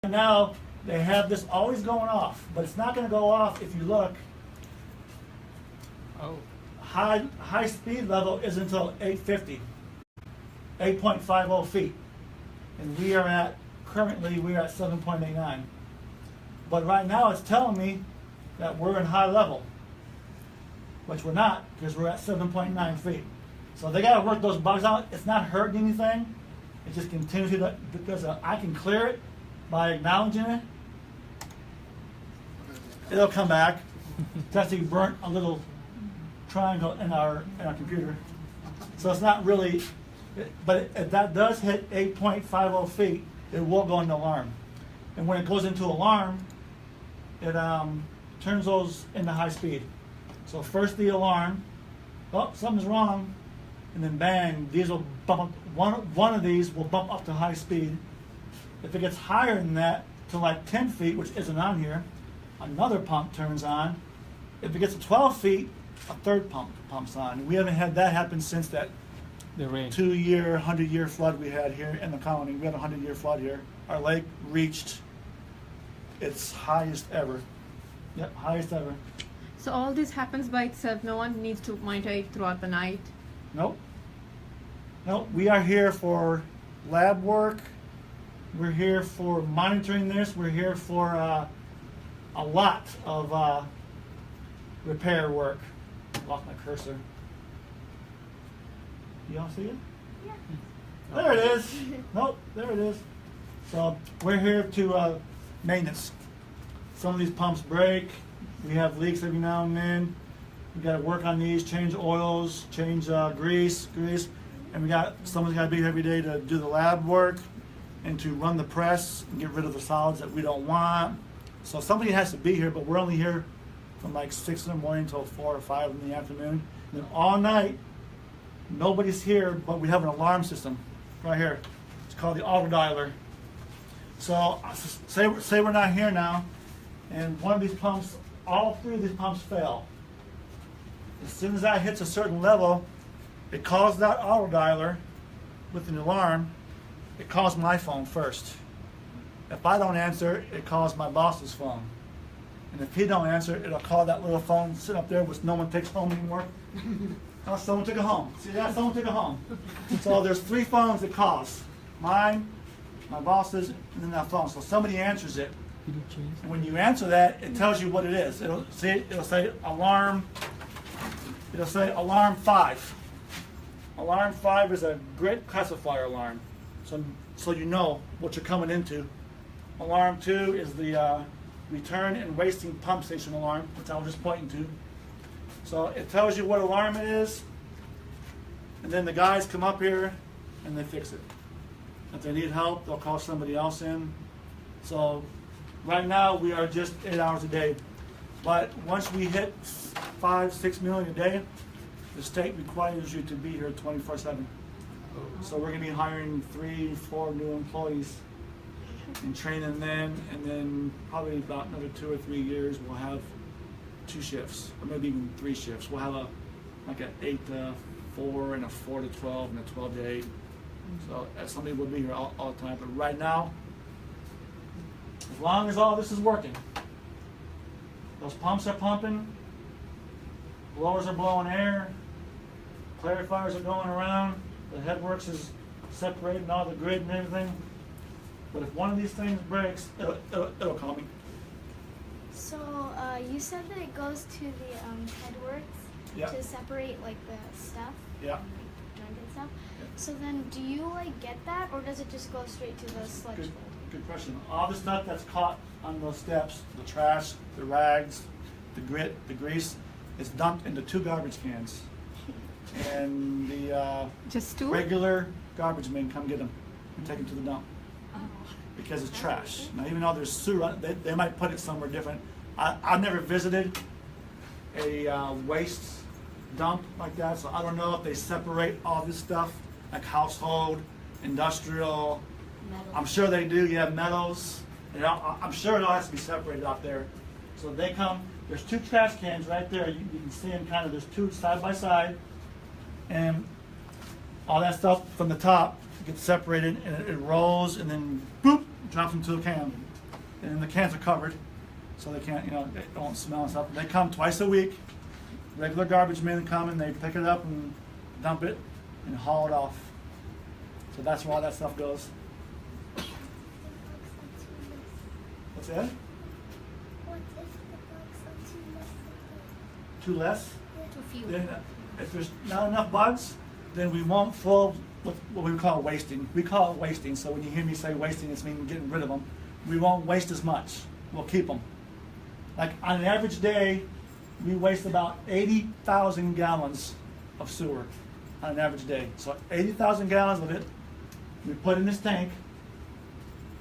Now they have this always going off, but it's not going to go off if you look. Oh. High speed level is until 850, 8.50 feet, and currently we are at 7.89. But right now it's telling me that we're in high level, which we're not because we're at 7.9 feet. So they got to work those bugs out. It's not hurting anything. It just continues to, because I can clear it by acknowledging it. It'll come back. It's actually burnt a little triangle in our computer. So it's not really, but if that does hit 8.50 feet, it will go into alarm. And when it goes into alarm, it turns those into high speed. So first the alarm, oh, something's wrong, and then bang, these will bump up, one of these will bump up to high speed. If it gets higher than that, to like 10 feet, which isn't on here, another pump turns on. If it gets to 12 feet, a third pump pumps on. We haven't had that happen since that The rain. 2-year, 100-year flood we had here in the colony. We had a 100-year flood here. Our lake reached its highest ever. Yep, highest ever. So all this happens by itself. No one needs to monitor it throughout the night. Nope. Nope. We are here for lab work. We're here for monitoring this. We're here for a lot of repair work. Lost my cursor. Y'all see it? Yeah. There it is. Nope, there it is. So we're here to maintenance. Some of these pumps break. We have leaks every now and then. We got to work on these, change oils, change grease, and someone's got to be here every day to do the lab work and to run the press and get rid of the solids that we don't want. So somebody has to be here, but we're only here from like 6 in the morning until 4 or 5 in the afternoon. And then all night, nobody's here, but we have an alarm system right here. It's called the auto dialer. So say we're not here now, and one of these pumps, all 3 of these pumps fail. As soon as that hits a certain level, it calls that auto dialer with an alarm. It calls my phone first. If I don't answer, it calls my boss's phone. And if he don't answer, it'll call that little phone sitting up there, which no one takes home anymore. Oh, someone took it home. See that? Someone took it home. So there's 3 phones it calls. Mine, my boss's, and then that phone. So somebody answers it. And when you answer that, it tells you what it is. It'll say alarm. It'll say alarm 5. Alarm 5 is a grit classifier alarm. So you know what you're coming into. Alarm 2 is the return and wasting pump station alarm, which I was just pointing to. So it tells you what alarm it is, and then the guys come up here and they fix it. If they need help, they'll call somebody else in. So right now we are just 8 hours a day. But once we hit 5-6 million a day, the state requires you to be here 24/7. So we're going to be hiring 3-4 new employees and training them, and then probably about another 2 or 3 years we'll have 2 shifts, or maybe even 3 shifts. We'll have like an 8 to 4 and a 4 to 12 and a 12 to 8. So somebody will be here all the time. But right now, as long as all this is working, those pumps are pumping, blowers are blowing air, clarifiers are going around, the headworks is separating all the grid and everything. But if one of these things breaks, it'll call me. So you said that it goes to the headworks to separate like the stuff. Yeah. Junk and stuff. So then, do you like get that, or does it just go straight to the sludge? Good question. All the stuff that's caught on those steps, the trash, the rags, the grit, the grease, is dumped into 2 garbage cans. And the Just 2? regular garbage men come get them and take them to the dump. Oh. Because it's trash. Now, even though there's sewer, they might put it somewhere different. I've never visited a waste dump like that, so I don't know if they separate all this stuff, like household, industrial. Metal. I'm sure they do. You have metals. And I'm sure it all has to be separated out there. So they come. There's 2 trash cans right there. You can see them kind of. There's 2 side by side, and all that stuff from the top gets separated, and it rolls, and then boop, drops into a can. and the cans are covered, so they can't, they don't smell and stuff. They come twice a week. Regular garbage men come and they pick it up and dump it and haul it off. So that's where all that stuff goes. What's that? What if the bugs are too less? Too less? Too few. Then if there's not enough bugs, then we won't fill what we call wasting. We call it wasting, so when you hear me say wasting, it's meaning getting rid of them. We won't waste as much. We'll keep them. Like on an average day, we waste about 80,000 gallons of sewer on an average day. So 80,000 gallons of it, we put in this tank,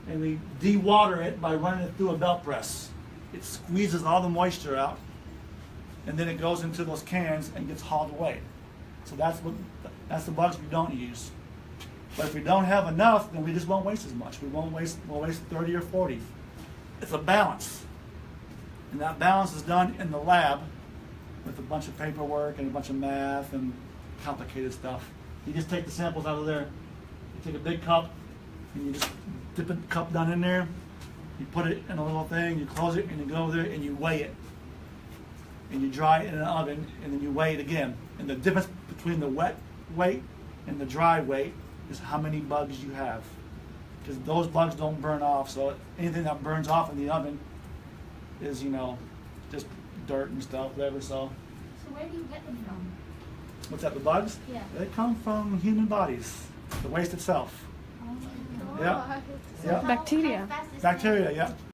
and we de-water it by running it through a belt press. It squeezes all the moisture out, and then it goes into those cans and gets hauled away. So that's the bugs we don't use. But if we don't have enough, then we just won't waste as much. We'll waste 30 or 40. It's a balance. And that balance is done in the lab with a bunch of paperwork and a bunch of math and complicated stuff. You just take the samples out of there. You take a big cup and you just dip the cup down in there. You put it in a little thing, you close it, and you go over there and you weigh it. And you dry it in an oven, and then you weigh it again. And the difference between the wet weight and the dry weight is how many bugs you have. Because those bugs don't burn off, so anything that burns off in the oven is, just dirt and stuff, whatever. So where do you get them from? what's that, the bugs? Yeah. They come from human bodies, the waste itself. Oh. Yeah. So Yeah. Bacteria. how fast is Bacteria, yeah.